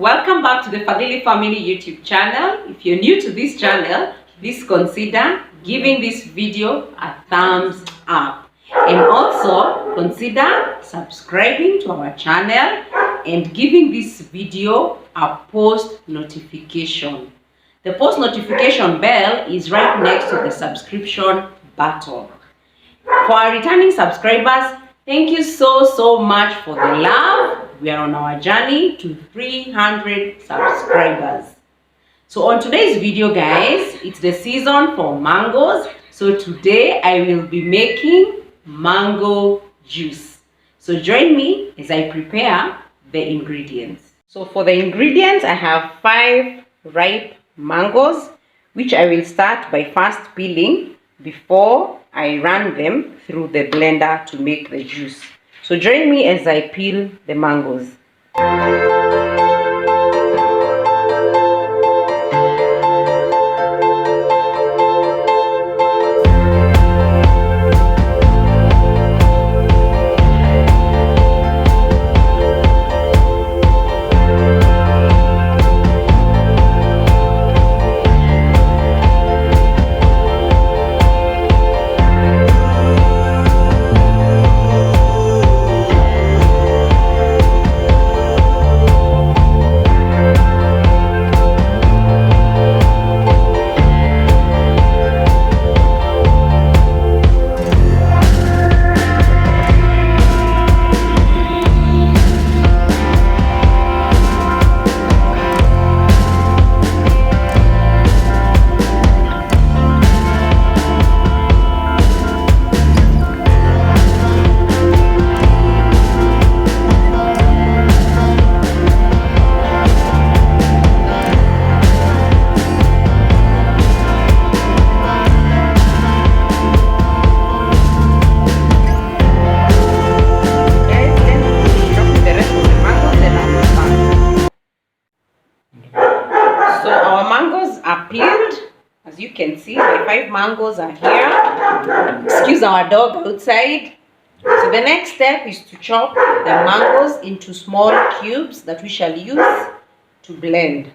welcome back to the Fadhili Family YouTube channel. If you're new to this channel, please consider giving this video a thumbs up. And also consider subscribing to our channel and giving this video a post notification. The post notification bell is right next to the subscription button. For our returning subscribers, thank you so much for the love. We are on our journey to 300 subscribers. So on today's video, guys, it's the season for mangoes. So today I will be making mango juice. So join me as I prepare the ingredients. So for the ingredients, I have 5 ripe mangoes, which I will start by first peeling before I run them through the blender to make the juice. So join me as I peel the mangoes. Are peeled. As you can see, my 5 mangoes are here. Excuse our dog outside. So the next step is to chop the mangoes into small cubes that we shall use to blend.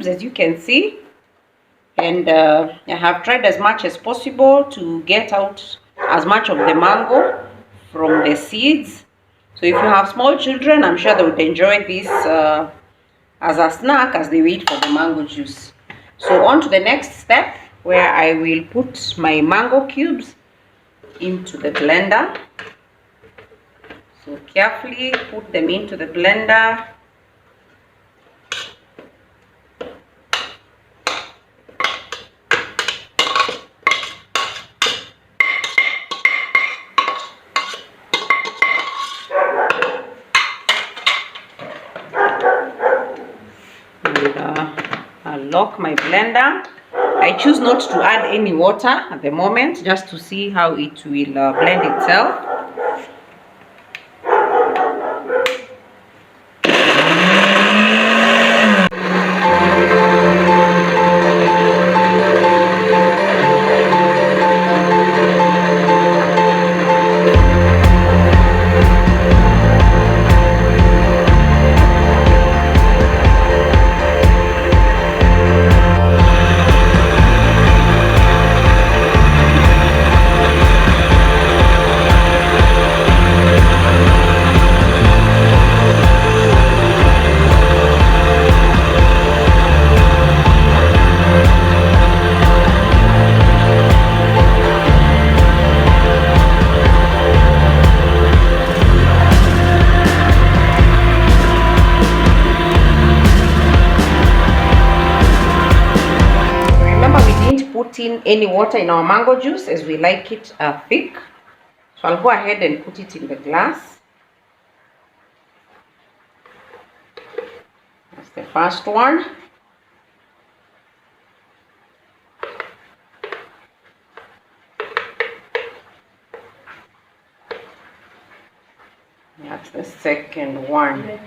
as you can see, and I have tried as much as possible to get out as much of the mango from the seeds. So if you have small children, I'm sure they would enjoy this as a snack as they wait for the mango juice. So on to the next step, where I will put my mango cubes into the blender. So carefully put them into the blender. I'll lock my blender. I choose not to add any water at the moment, just to see how it will blend itself. Put in any water in our mango juice, as we like it thick. So I'll go ahead and put it in the glass. That's the first one. That's the second one.